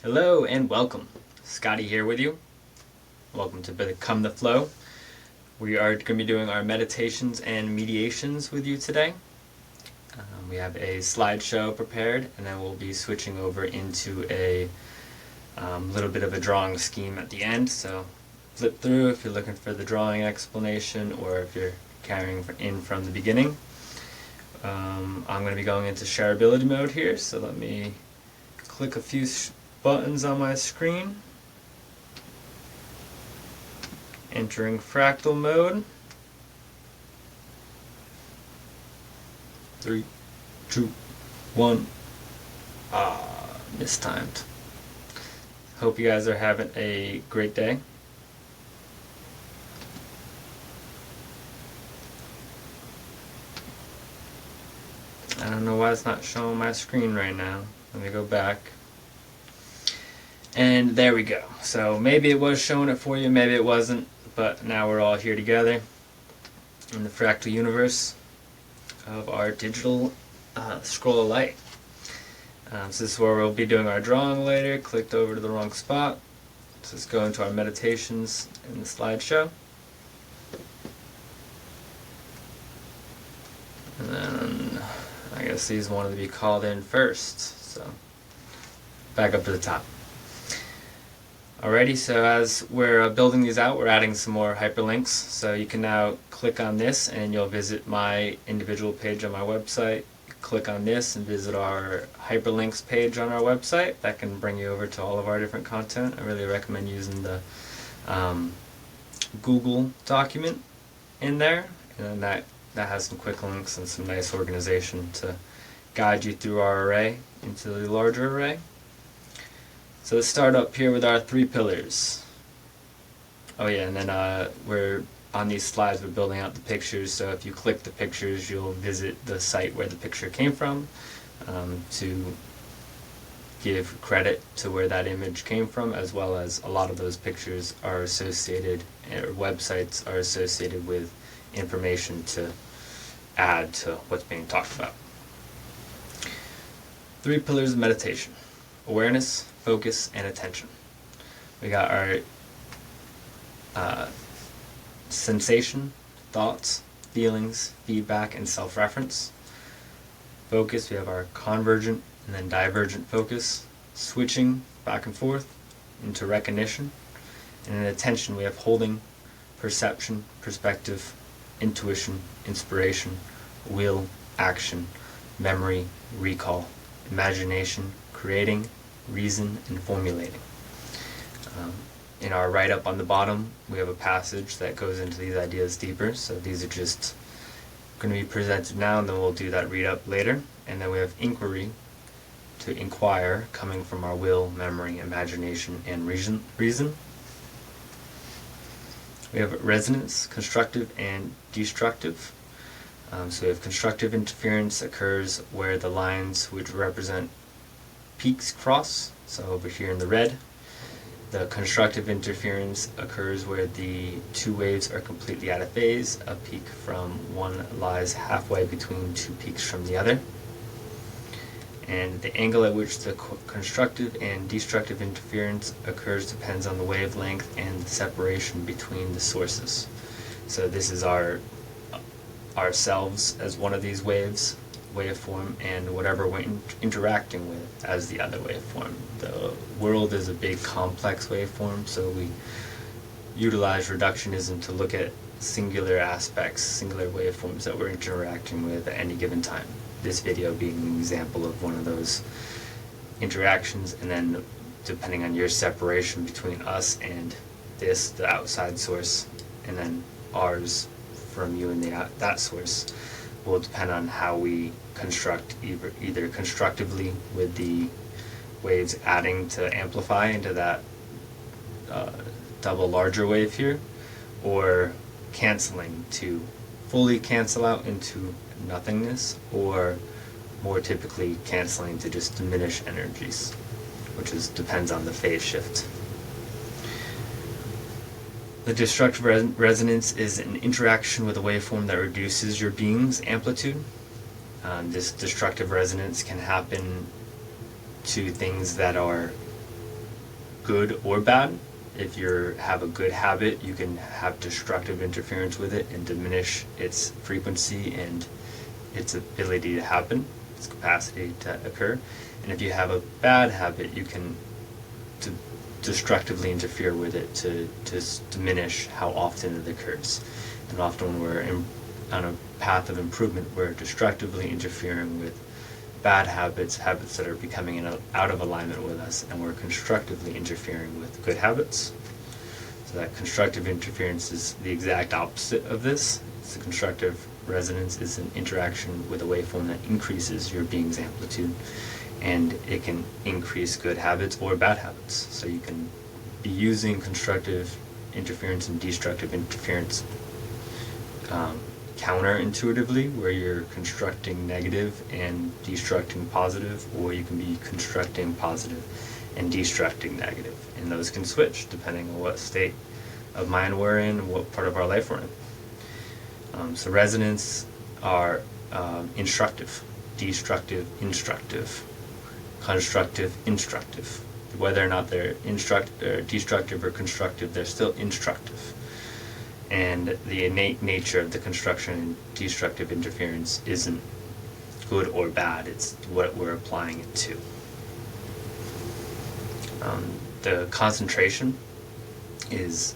Hello and welcome. Scotty here with you. Welcome to Become the Flow. We are going to be doing our meditations and mediations with you today. We have a slideshow prepared, and then we'll be switching over into a little bit of a drawing scheme at the end. So flip through if you're looking for the drawing explanation or if you're carrying in from the beginning. I'm going to be going into shareability mode here, so let me click a few buttons on my screen. Entering fractal mode. 3, 2, 1. Mistimed. Hope you guys are having a great day. I don't know why it's not showing my screen right now. Let me go back. And there we go. So maybe it was showing it for you, maybe it wasn't, but now we're all here together in the fractal universe of our digital scroll of light. So this is where we'll be doing our drawing later. Clicked over to the wrong spot. So let's go into our meditations in the slideshow. And then I guess these wanted to be called in first. So back up to the top. Alrighty, so as we're building these out, we're adding some more hyperlinks. So you can now click on this and you'll visit my individual page on my website. Click on this and visit our hyperlinks page on our website. That can bring you over to all of our different content. I really recommend using the Google document in there. And that has some quick links and some nice organization to guide you through our array into the larger array. So let's start up here with our 3 pillars. Oh yeah, and then we're on these slides, we're building out the pictures, so if you click the pictures, you'll visit the site where the picture came from to give credit to where that image came from, as well as a lot of those pictures are associated, or websites are associated with information to add to what's being talked about. 3 pillars of meditation: awareness, focus, and attention. We got our sensation, thoughts, feelings, feedback, and self-reference. Focus, we have our convergent and then divergent focus, switching back and forth into recognition. And in attention, we have holding, perception, perspective, intuition, inspiration, will, action, memory, recall, imagination, creating, reason, and formulating. In our write-up on the bottom, we have a passage that goes into these ideas deeper, so these are just going to be presented now, and then we'll do that read-up later. And then we have inquiry, to inquire, coming from our will, memory, imagination, and reason. We have resonance, constructive and destructive. So we have constructive interference occurs where the lines which represent peaks cross, so over here in the red. The constructive interference occurs where the 2 waves are completely out of phase. A peak from one lies halfway between 2 peaks from the other. And the angle at which the constructive and destructive interference occurs depends on the wavelength and the separation between the sources. So this is ourselves as one of these waveform, and whatever we're interacting with as the other waveform. The world is a big complex waveform, so we utilize reductionism to look at singular aspects, singular waveforms that we're interacting with at any given time. This video being an example of one of those interactions, and then depending on your separation between us and this, the outside source, and then ours from you and that source, will depend on how we construct either constructively with the waves adding to amplify into that double larger wave here, or canceling to fully cancel out into nothingness, or more typically canceling to just diminish energies, which depends on the phase shift. The destructive resonance is an interaction with a waveform that reduces your being's amplitude. This destructive resonance can happen to things that are good or bad. If you have a good habit, you can have destructive interference with it and diminish its frequency and its ability to happen, its capacity to occur. And if you have a bad habit, you can destructively interfere with it to diminish how often it occurs. And often when we're on a path of improvement, we're destructively interfering with bad habits that are becoming out of alignment with us, and we're constructively interfering with good habits. So that constructive interference is the exact opposite of this. So constructive resonance is an interaction with a waveform that increases your being's amplitude, and it can increase good habits or bad habits. So you can be using constructive interference and destructive interference counterintuitively, where you're constructing negative and destructing positive, or you can be constructing positive and destructing negative. And those can switch depending on what state of mind we're in and what part of our life we're in. So resonance are instructive, destructive, instructive, constructive, instructive. Whether or not they're destructive or constructive, they're still instructive. And the innate nature of the construction and destructive interference isn't good or bad, it's what we're applying it to. The concentration is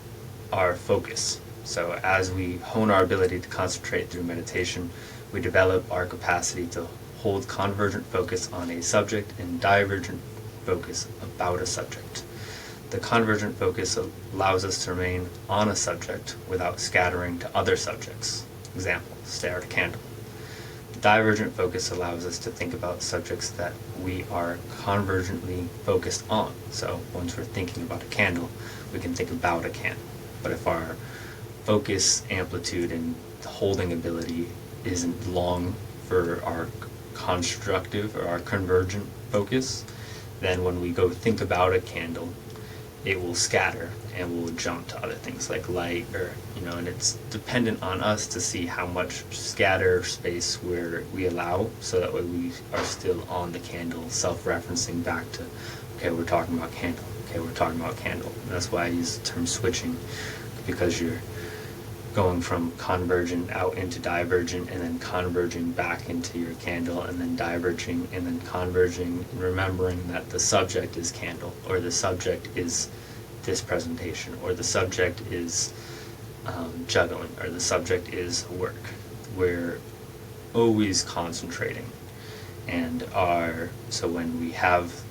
our focus. So as we hone our ability to concentrate through meditation, we develop our capacity to hold convergent focus on a subject and divergent focus about a subject. The convergent focus allows us to remain on a subject without scattering to other subjects. Example, stare at a candle. The divergent focus allows us to think about subjects that we are convergently focused on. So once we're thinking about a candle, we can think about a candle. But if our focus, amplitude, and holding ability isn't long for our constructive or our convergent focus, then when we go think about a candle, it will scatter and will jump to other things like light, or and it's dependent on us to see how much scatter space we allow, so that way we are still on the candle, self-referencing back to, okay, we're talking about candle, okay, we're talking about candle. And that's why I use the term switching, because you're going from convergent out into divergent, and then converging back into your candle, and then diverging, and then converging, and remembering that the subject is candle, or the subject is this presentation, or the subject is juggling, or the subject is work. We're always concentrating, and so when we have,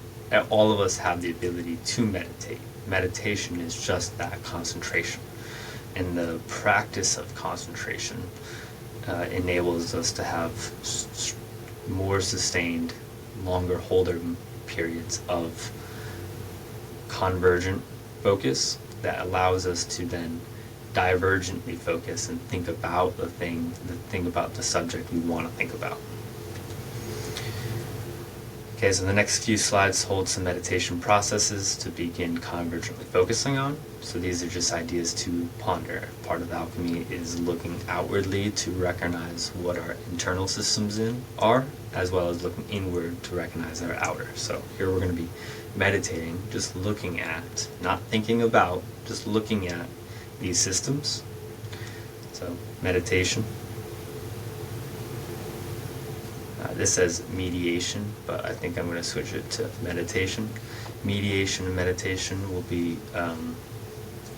all of us have the ability to meditate. Meditation is just that, concentration. And the practice of concentration enables us to have more sustained, longer holder periods of convergent focus that allows us to then divergently focus and think about the subject we want to think about. Okay, so the next few slides hold some meditation processes to begin convergently focusing on. So these are just ideas to ponder. Part of alchemy is looking outwardly to recognize what our internal systems are, as well as looking inward to recognize our outer. So here we're going to be meditating, just looking at, not thinking about, just looking at these systems. So meditation. This says mediation, but I think I'm going to switch it to meditation. Mediation and meditation will be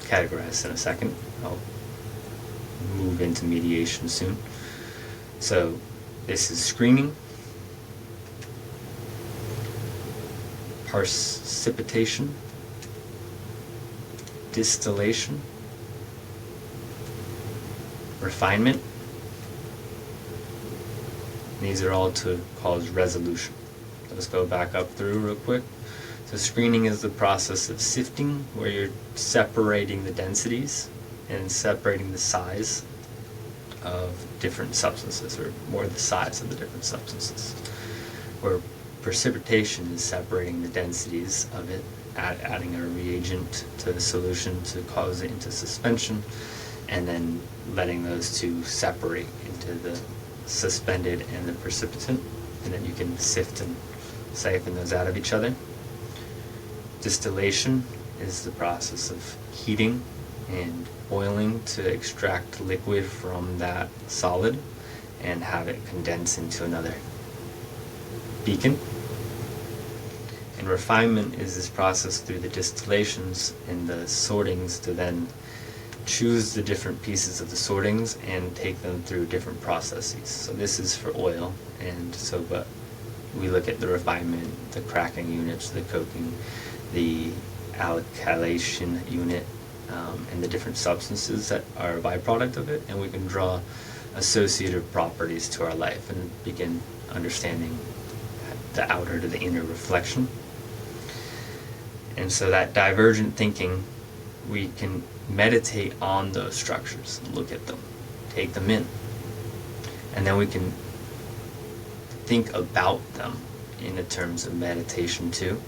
categorized in a second. I'll move into mediation soon. So this is screening, precipitation, distillation, refinement. These are all to cause resolution. Let's go back up through real quick. So screening is the process of sifting, where you're separating the densities and separating the size of different substances, or more the size of the different substances. Where precipitation is separating the densities of it, adding a reagent to the solution to cause it into suspension, and then letting those two separate into the suspended and the precipitant, and then you can sift and siphon those out of each other. Distillation is the process of heating and boiling to extract liquid from that solid and have it condense into another beacon. And refinement is this process through the distillations and the sortings to then choose the different pieces of the sortings and take them through different processes. So this is for oil, and so but we look at the refinement, the cracking units, the coking, the alkylation unit, and the different substances that are a byproduct of it, and we can draw associative properties to our life and begin understanding the outer to the inner reflection. And so that divergent thinking, we can meditate on those structures, look at them, take them in, and then we can think about them in the terms of meditation too,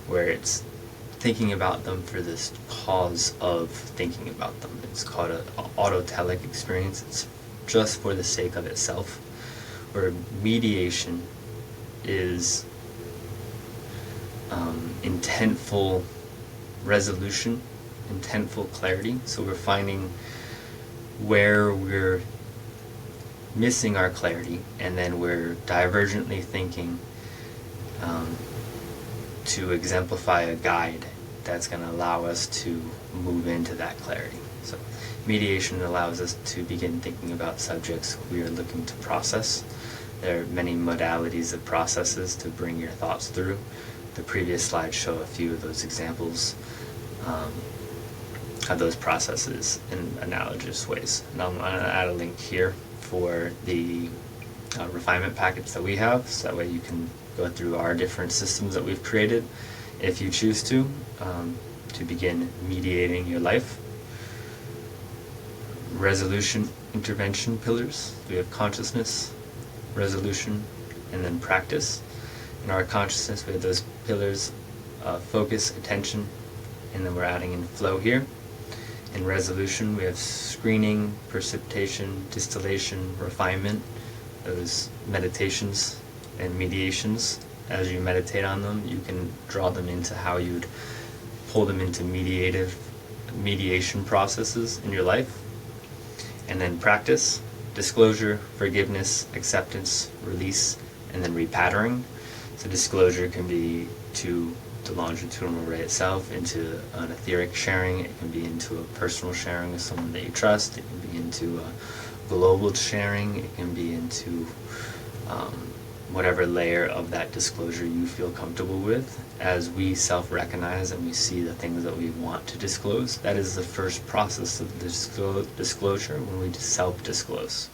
where it's thinking about them for this cause of thinking about them. It's called an autotelic experience. It's just for the sake of itself, where mediation is intentful resolution, intentful clarity. So we're finding where we're missing our clarity, and then we're divergently thinking to exemplify a guide that's going to allow us to move into that clarity. So mediation allows us to begin thinking about subjects we are looking to process. There are many modalities of processes to bring your thoughts through. The previous slides show a few of those examples of those processes in analogous ways. And I'm going to add a link here for the refinement package that we have, so that way you can go through our different systems that we've created if you choose to begin mediating your life. Resolution, intervention pillars. We have consciousness, resolution, and then practice. In our consciousness, we have those pillars, focus, attention, and then we're adding in flow here. In resolution, we have screening, precipitation, distillation, refinement, those meditations and mediations. As you meditate on them, you can draw them into how you'd pull them into mediation processes in your life. And then practice, disclosure, forgiveness, acceptance, release, and then repatterning. So disclosure can be to the longitudinal array itself, into an etheric sharing, it can be into a personal sharing with someone that you trust, it can be into a global sharing, it can be into whatever layer of that disclosure you feel comfortable with. As we self-recognize and we see the things that we want to disclose, that is the first process of disclosure, when we self-disclose.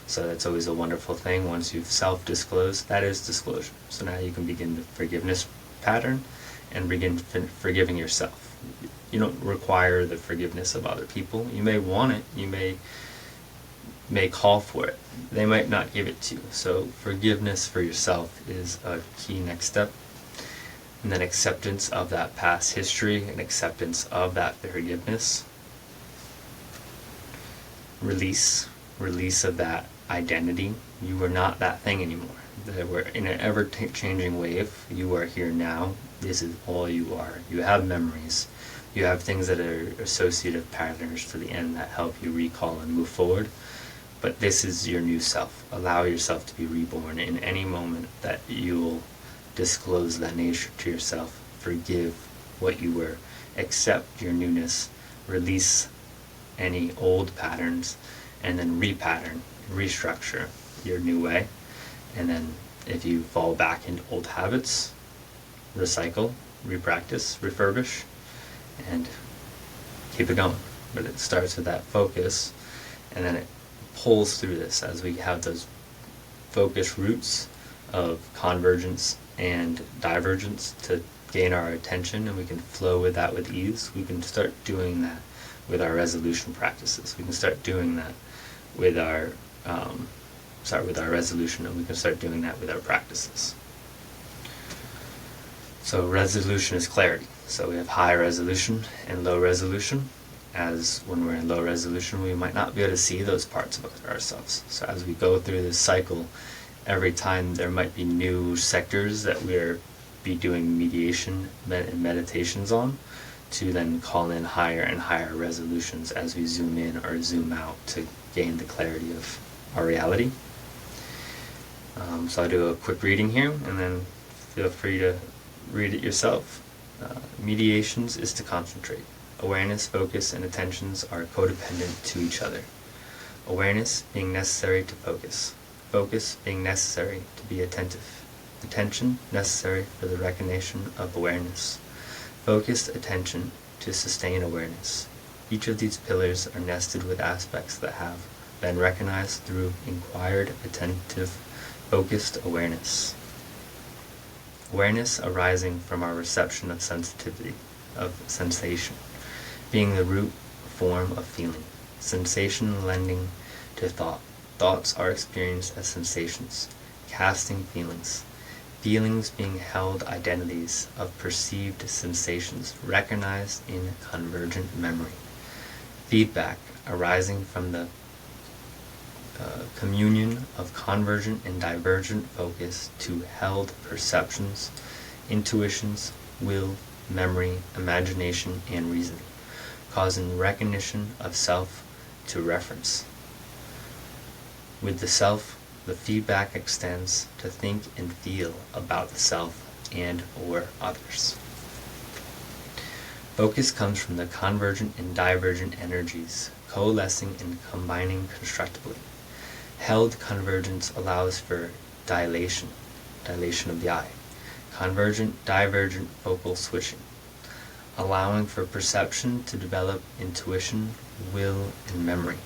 So that's always a wonderful thing. Once you've self-disclosed, that is disclosure. So now you can begin the forgiveness pattern and begin forgiving yourself. You don't require the forgiveness of other people. You may want it, you may call for it. They might not give it to you. So forgiveness for yourself is a key next step. And then acceptance of that past history and acceptance of that forgiveness. Release of that identity. You are not that thing anymore. We're in an ever-changing wave. You are here now. This is all you are. You have memories. You have things that are associative patterns to the end that help you recall and move forward. But this is your new self. Allow yourself to be reborn in any moment that you'll disclose that nature to yourself. Forgive what you were. Accept your newness. Release any old patterns, and then repattern, restructure your new way. And then if you fall back into old habits, recycle, repractice, refurbish, and keep it going. But it starts with that focus, and then it pulls through this as we have those focus roots of convergence and divergence to gain our attention, and we can flow with that with ease. We can start doing that with our resolution practices. We can start doing that with our resolution, and we can start doing that with our practices. So resolution is clarity. So we have high resolution and low resolution. As when we're in low resolution, we might not be able to see those parts of ourselves. So as we go through this cycle, every time there might be new sectors that we're be doing mediation and meditations on, to then call in higher and higher resolutions as we zoom in or zoom out to gain the clarity of our reality. So I'll do a quick reading here, and then feel free to read it yourself. Mediations is to concentrate. Awareness, focus, and attentions are codependent to each other. Awareness being necessary to focus. Focus being necessary to be attentive. Attention necessary for the recognition of awareness. Focused attention to sustain awareness. Each of these pillars are nested with aspects that have been recognized through inquired, attentive, focused awareness. Awareness arising from our reception of sensitivity, of sensation, being the root form of feeling. Sensation lending to thought. Thoughts are experienced as sensations, casting feelings. Feelings being held identities of perceived sensations recognized in convergent memory. Feedback arising from the communion of convergent and divergent focus to held perceptions, intuitions, will, memory, imagination, and reason, causing recognition of self to reference. With the self, the feedback extends to think and feel about the self and or others. Focus comes from the convergent and divergent energies coalescing and combining constructively. Held convergence allows for dilation of the eye. Convergent, divergent focal switching, allowing for perception to develop intuition, will, and memory.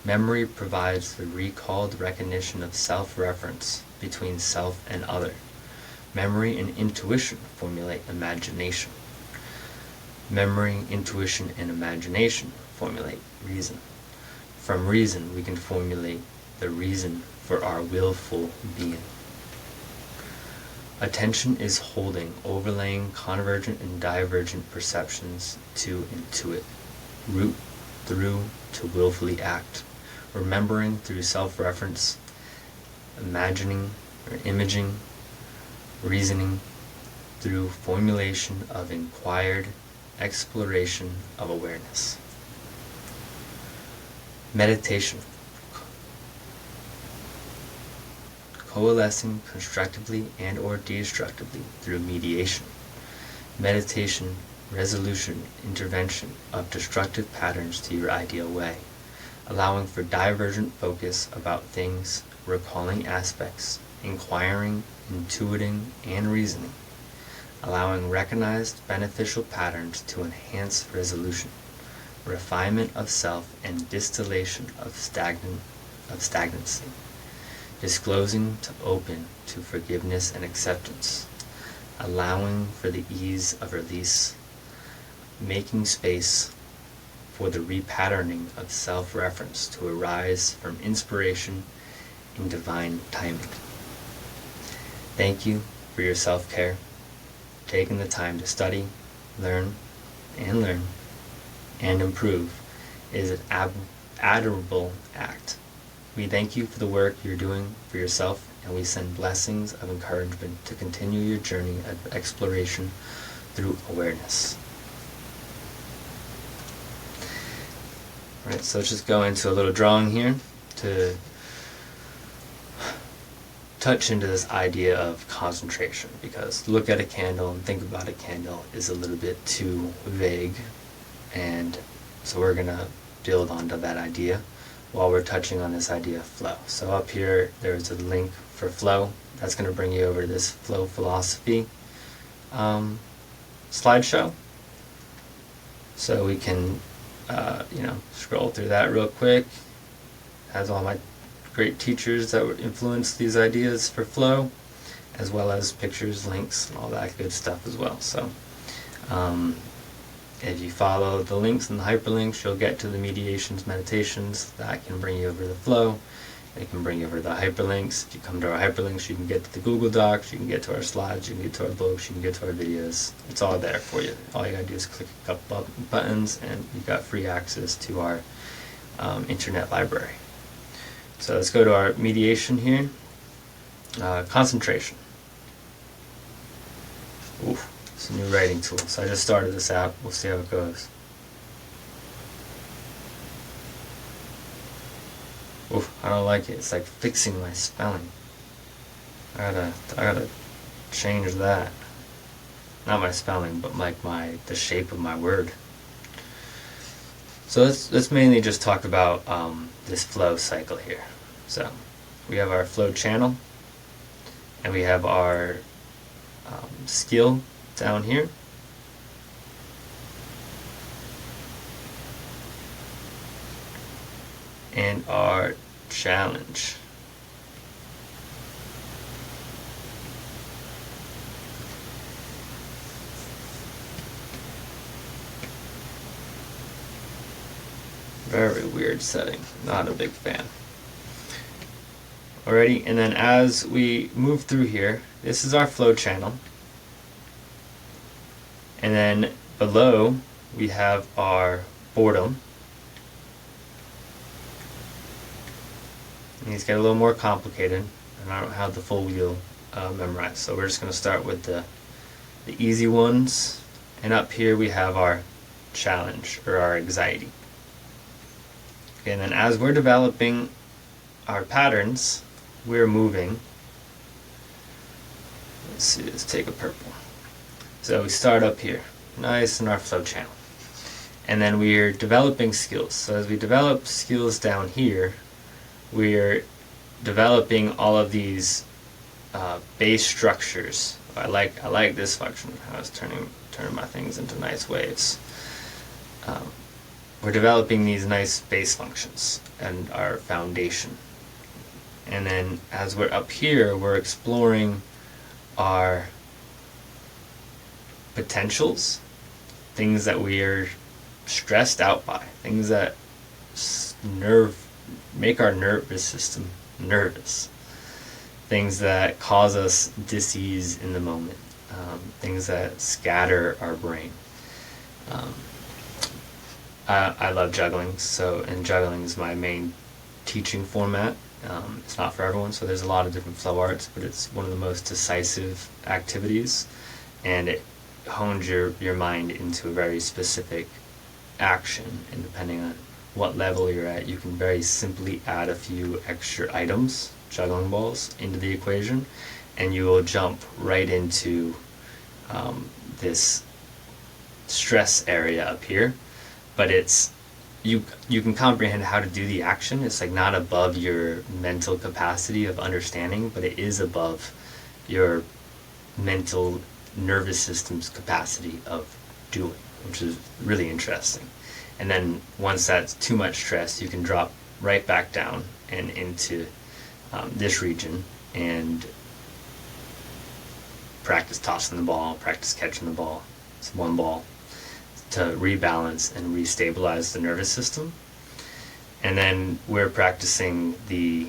Memory provides the recalled recognition of self-reference between self and other. Memory and intuition formulate imagination. Memory, intuition, and imagination formulate reason. From reason, we can formulate the reason for our willful being. Attention is holding, overlaying convergent and divergent perceptions to intuit, root through to willfully act, remembering through self-reference, imagining or imaging, reasoning through formulation of inquired exploration of awareness. Meditation. Coalescing constructively and or destructively through mediation. Meditation, resolution, intervention of destructive patterns to your ideal way, allowing for divergent focus about things, recalling aspects, inquiring, intuiting, and reasoning, allowing recognized beneficial patterns to enhance resolution, refinement of self, and distillation of stagnancy. Disclosing to open to forgiveness and acceptance, allowing for the ease of release, making space for the repatterning of self-reference to arise from inspiration in divine timing. Thank you for your self-care, taking the time to study, learn, and improve is an admirable act. We thank you for the work you're doing for yourself, and we send blessings of encouragement to continue your journey of exploration through awareness. Alright, so let's just go into a little drawing here to touch into this idea of concentration, because look at a candle and think about a candle is a little bit too vague, and so we're going to build onto that idea while we're touching on this idea of flow. So up here, there's a link for flow. That's going to bring you over to this flow philosophy slideshow. So we can, scroll through that real quick. Has all my great teachers that would influence these ideas for flow, as well as pictures, links, and all that good stuff as well. So if you follow the links and the hyperlinks, you'll get to the mediations, meditations. That can bring you over to the flow. It can bring you over to the hyperlinks. If you come to our hyperlinks, you can get to the Google Docs, you can get to our slides, you can get to our books, you can get to our videos. It's all there for you. All you gotta do is click a couple buttons, and you've got free access to our internet library. So let's go to our mediation here. Concentration. Oof. It's a new writing tool. So I just started this app. We'll see how it goes. Oof, I don't like it. It's like fixing my spelling. I gotta change that. Not my spelling, but like the shape of my word. So let's mainly just talk about this flow cycle here. So we have our flow channel, and we have our skill down here. And our challenge. Very weird setting. Not a big fan. Alrighty, and then as we move through here, this is our flow channel. And then below we have our boredom. And these get a little more complicated, and I don't have the full wheel memorized. So we're just going to start with the easy ones. And up here we have our challenge, or our anxiety. Okay, and then as we're developing our patterns, we're moving. Let's see, let's take a purple. So we start up here, nice in our flow channel. And then we're developing skills. So as we develop skills down here, we're developing all of these base structures. I like this function. I was turning my things into nice waves. We're developing these nice base functions and our foundation. And then as we're up here, we're exploring our potentials, things that we are stressed out by, things that make our nervous system nervous, things that cause us dis-ease in the moment, things that scatter our brain. I love juggling, and juggling is my main teaching format. It's not for everyone, so there's a lot of different flow arts, but it's one of the most decisive activities, and it hones your mind into a very specific action, and depending on what level you're at, you can very simply add a few extra items, juggling balls, into the equation, and you will jump right into this stress area up here. But it's you can comprehend how to do the action. It's like not above your mental capacity of understanding, but it is above your mental nervous system's capacity of doing, which is really interesting. And then once that's too much stress, you can drop right back down and into this region and practice tossing the ball, practice catching the ball. It's one ball, to rebalance and restabilize the nervous system. And then we're practicing the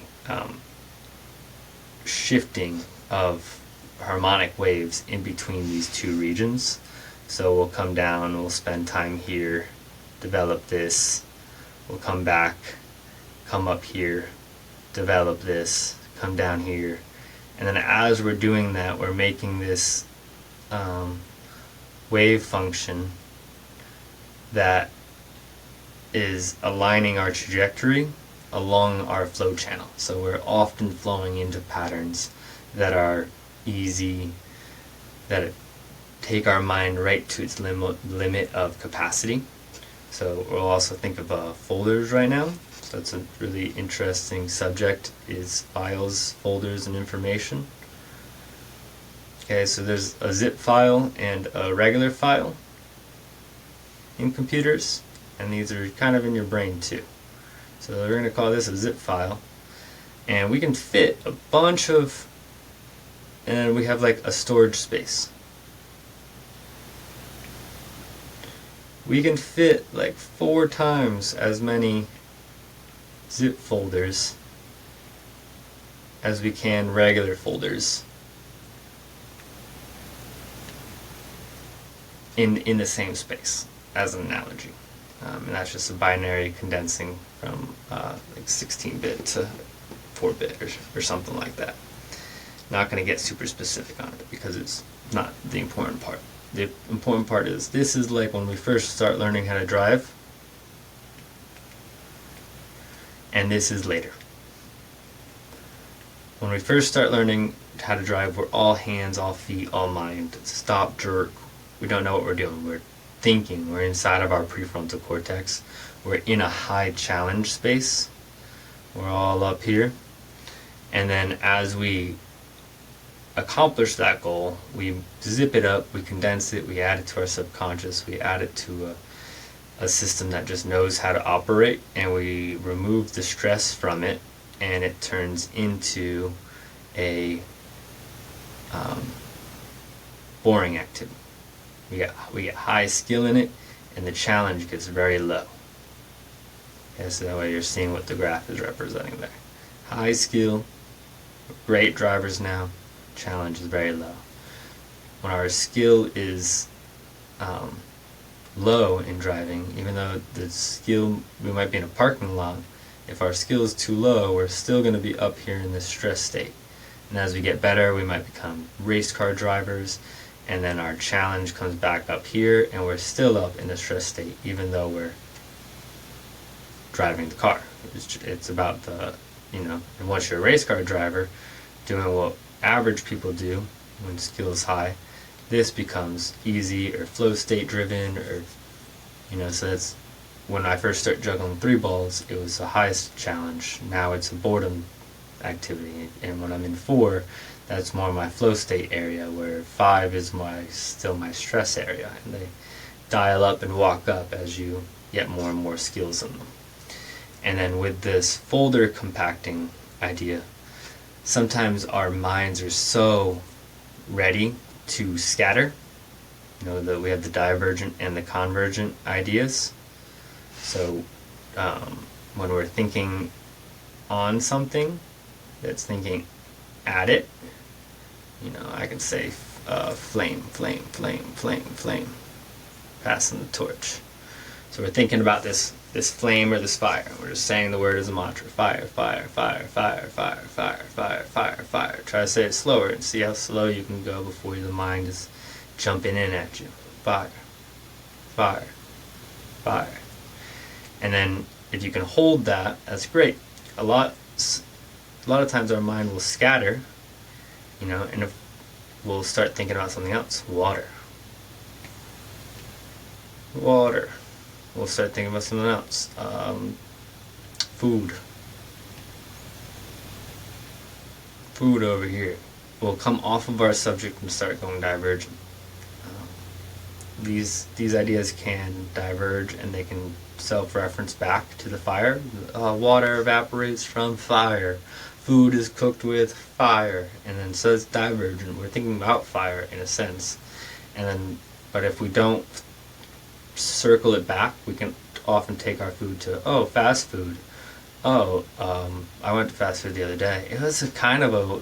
shifting of harmonic waves in between these two regions. So we'll come down, we'll spend time here, develop this, we'll come back, come up here, develop this, come down here. And then as we're doing that, we're making this wave function that is aligning our trajectory along our flow channel. So we're often flowing into patterns that are easy, that take our mind right to its limit of capacity. So we'll also think of folders right now. So that's a really interesting subject, is files, folders, and information. Okay, so there's a zip file and a regular file in computers, and these are kind of in your brain too. So we're going to call this a zip file, and we can fit a bunch of, and we have like a storage space. We can fit like 4 times as many zip folders as we can regular folders in the same space, as an analogy. And that's just a binary condensing from like 16-bit to 4-bit or something like that. Not going to get super specific on it because it's not the important part. the important part is, this is like when we first start learning how to drive, and this is later. When we first start learning how to drive, we're all hands, all feet, all mind. Stop, jerk. We don't know what we're doing. We're thinking. We're inside of our prefrontal cortex. We're in a high challenge space. We're all up here. And then as we accomplish that goal, we zip it up, we condense it, we add it to our subconscious, we add it to a system that just knows how to operate, and we remove the stress from it, and it turns into a boring activity. We get high skill in it, and the challenge gets very low. Okay, so that way you're seeing what the graph is representing there. High skill, great drivers now, challenge is very low. When our skill is low in driving, even though the skill, we might be in a parking lot, if our skill is too low, we're still going to be up here in this stress state. And as we get better, we might become race car drivers, and then our challenge comes back up here, and we're still up in the stress state, even though we're driving the car. It's about the, and once you're a race car driver, doing what average people do when skill is high, this becomes easy or flow state driven, or so that's when I first started juggling 3 balls, it was the highest challenge. Now it's a boredom activity, and when I'm in 4, that's more my flow state area, where 5 is still my stress area, and they dial up and walk up as you get more and more skills in them. And then with this folder compacting idea, sometimes our minds are so ready to scatter, that we have the divergent and the convergent ideas. So when we're thinking on something that's thinking at it, I can say flame, flame, flame, flame, flame, passing the torch. So we're thinking about this flame or this fire. We're just saying the word as a mantra. Fire, fire, fire, fire, fire, fire, fire, fire, fire. Try to say it slower and see how slow you can go before the mind is jumping in at you. Fire, fire, fire. And then if you can hold that, that's great. A lot of times our mind will scatter, and if we'll start thinking about something else. Water. We'll start thinking about something else. Food over here. We'll come off of our subject and start going divergent. These ideas can diverge, and they can self-reference back to the fire. Water evaporates from fire. Food is cooked with fire. And then so it's divergent. We're thinking about fire in a sense. But if we don't circle it back, we can often take our food to, fast food. I went to fast food the other day. It was a kind of a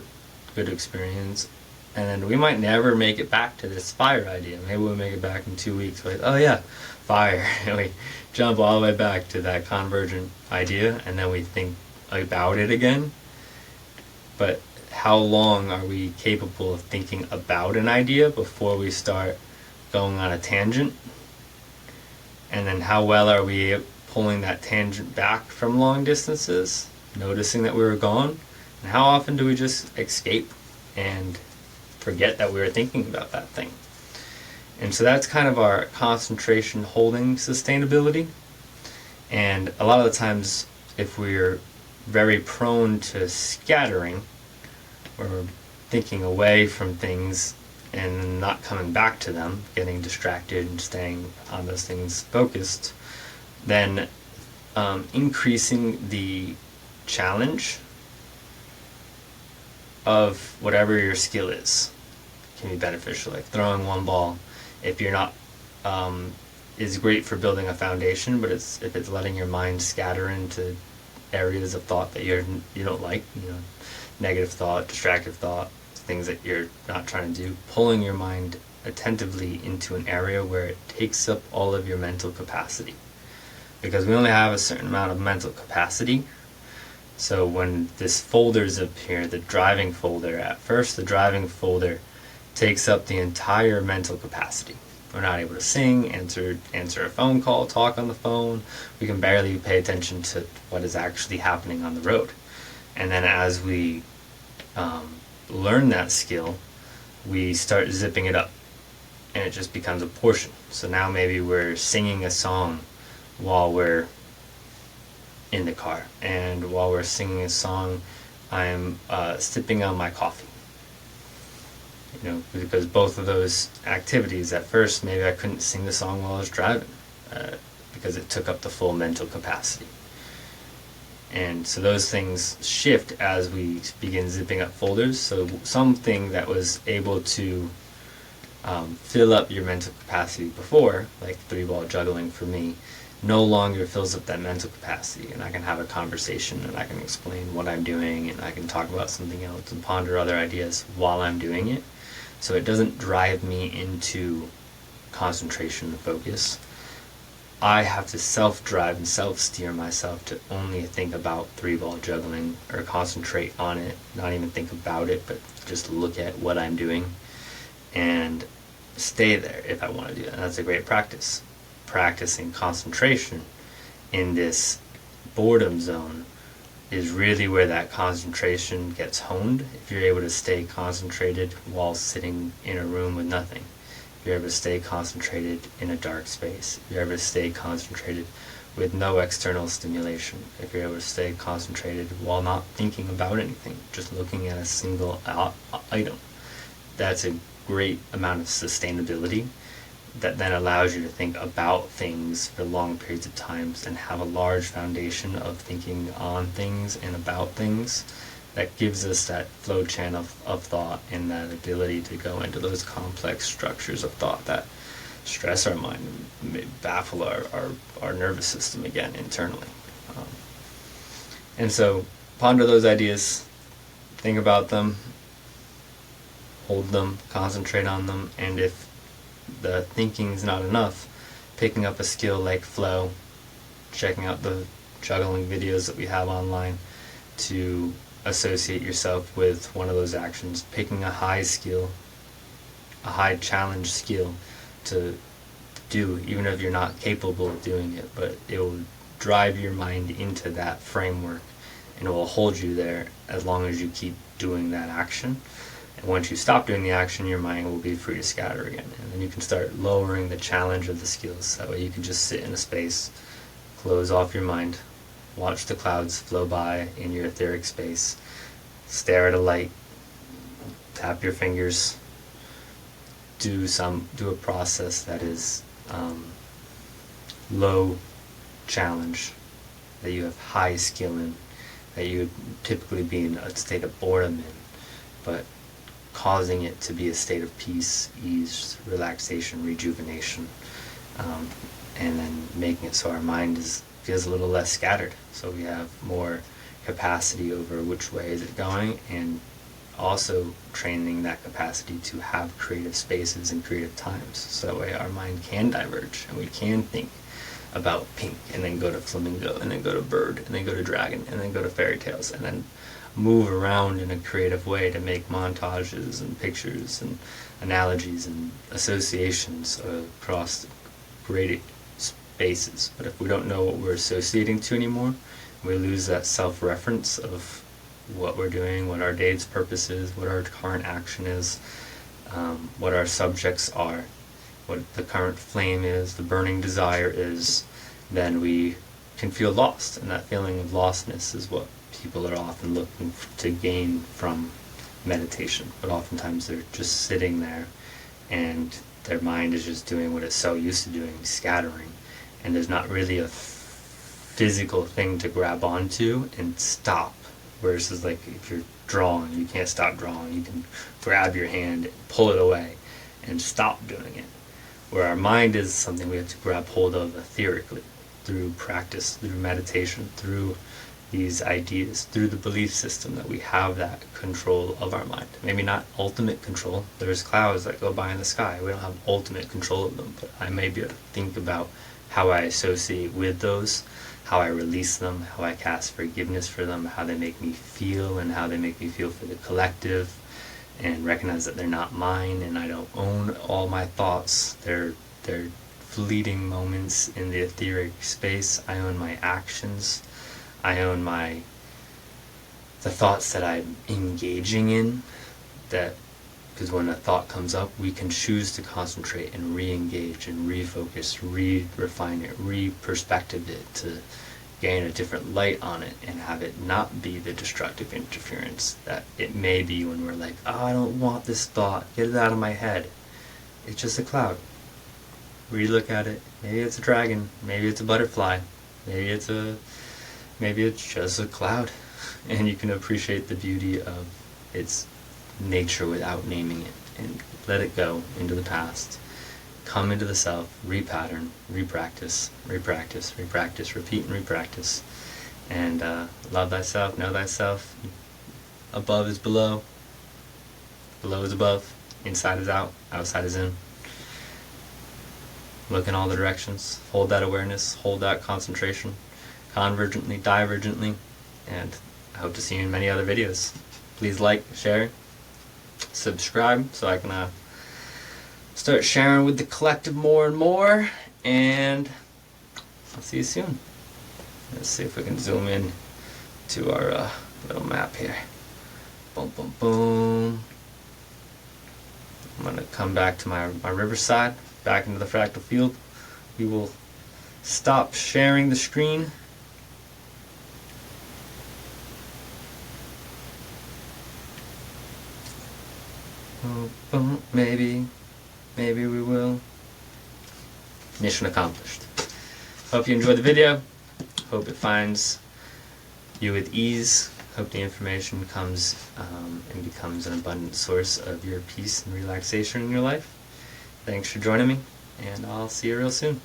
good experience. And then we might never make it back to this fire idea. Maybe we'll make it back in 2 weeks. Like, oh yeah, fire. And we jump all the way back to that convergent idea, and then we think about it again. But how long are we capable of thinking about an idea before we start going on a tangent? And then how well are we pulling that tangent back from long distances, noticing that we were gone? And how often do we just escape and forget that we were thinking about that thing? And so that's kind of our concentration holding sustainability. And a lot of the times, if we're very prone to scattering, or thinking away from things and not coming back to them, getting distracted and staying on those things focused, then increasing the challenge of whatever your skill is can be beneficial. Like throwing one ball, if you're not, is great for building a foundation, but if it's letting your mind scatter into areas of thought that you don't like, negative thought, distractive thought, things that you're not trying to do, pulling your mind attentively into an area where it takes up all of your mental capacity. Because we only have a certain amount of mental capacity. So when this folder's up here, the driving folder, at first the driving folder takes up the entire mental capacity. We're not able to sing, answer a phone call, talk on the phone. We can barely pay attention to what is actually happening on the road. And then as we learn that skill, we start zipping it up, and it just becomes a portion. So now maybe we're singing a song while we're in the car, and while we're singing a song, I'm sipping on my coffee. Because both of those activities, at first maybe I couldn't sing the song while I was driving, because it took up the full mental capacity. And so those things shift as we begin zipping up folders. So something that was able to fill up your mental capacity before, like 3-ball juggling for me, no longer fills up that mental capacity, and I can have a conversation, and I can explain what I'm doing, and I can talk about something else and ponder other ideas while I'm doing it. So it doesn't drive me into concentration and focus. I have to self-drive and self-steer myself to only think about 3-ball juggling, or concentrate on it, not even think about it, but just look at what I'm doing and stay there if I want to do it. And that's a great practice. Practicing concentration in this boredom zone is really where that concentration gets honed. If you're able to stay concentrated while sitting in a room with nothing, if you're able to stay concentrated in a dark space, if you're able to stay concentrated with no external stimulation, if you're able to stay concentrated while not thinking about anything, just looking at a single item, that's a great amount of sustainability that then allows you to think about things for long periods of times and have a large foundation of thinking on things and about things that gives us that flow channel of thought and that ability to go into those complex structures of thought that stress our mind and baffle our nervous system again internally. And so ponder those ideas, think about them, hold them, concentrate on them, and if the thinking is not enough, picking up a skill like flow, checking out the juggling videos that we have online to associate yourself with one of those actions, picking a high skill, a high challenge skill to do, even if you're not capable of doing it, but it will drive your mind into that framework and it will hold you there as long as you keep doing that action. And once you stop doing the action, your mind will be free to scatter again. And then you can start lowering the challenge of the skills. That way you can just sit in a space, close off your mind, watch the clouds flow by in your etheric space, stare at a light, tap your fingers, do a process that is low challenge, that you have high skill in, that you would typically be in a state of boredom in, but causing it to be a state of peace, ease, relaxation, rejuvenation, and then making it so our mind feels a little less scattered, so we have more capacity over which way is it going, and also training that capacity to have creative spaces and creative times, so that way our mind can diverge and we can think about pink and then go to flamingo and then go to bird and then go to dragon and then go to fairy tales and then move around in a creative way to make montages and pictures and analogies and associations across great spaces. But if we don't know what we're associating to anymore, we lose that self-reference of what we're doing, what our day's purpose is, what our current action is, what our subjects are, what the current flame is, the burning desire is, then we can feel lost. And that feeling of lostness is what people are often looking to gain from meditation. But oftentimes they're just sitting there and their mind is just doing what it's so used to doing, scattering. And there's not really a physical thing to grab onto and stop. Whereas it's like if you're drawing, you can't stop drawing. You can grab your hand and pull it away and stop doing it. Where our mind is something we have to grab hold of etherically through practice, through meditation, through these ideas, through the belief system that we have that control of our mind. Maybe not ultimate control. There's clouds that go by in the sky. We don't have ultimate control of them, but I may be able to think about how I associate with those, how I release them, how I cast forgiveness for them, how they make me feel and how they make me feel for the collective, and recognize that they're not mine, and I don't own all my thoughts. They're fleeting moments in the etheric space. I own my actions. I own the thoughts that I'm engaging in. Because when a thought comes up, we can choose to concentrate and re-engage and refocus, refine it, re-perspective it, to gain a different light on it and have it not be the destructive interference that it may be when we're like, oh, I don't want this thought, get it out of my head. It's just a cloud. Re-look at it. Maybe it's a dragon, maybe it's a butterfly, maybe it's just a cloud. And you can appreciate the beauty of its nature without naming it, and let it go into the past. Come into the self, repattern, repractice, repeat and repractice. And love thyself, know thyself. Above is below, below is above, inside is out, outside is in. Look in all the directions, hold that awareness, hold that concentration, convergently, divergently, and I hope to see you in many other videos. Please like, share, subscribe so I can start sharing with the collective more and more, and I'll see you soon. Let's see if we can zoom in to our little map here. Boom, boom, boom. I'm going to come back to my riverside, back into the fractal field. We will stop sharing the screen. Maybe we will. Mission accomplished. Hope you enjoyed the video. Hope it finds you with ease. Hope the information comes and becomes an abundant source of your peace and relaxation in your life. Thanks for joining me, and I'll see you real soon.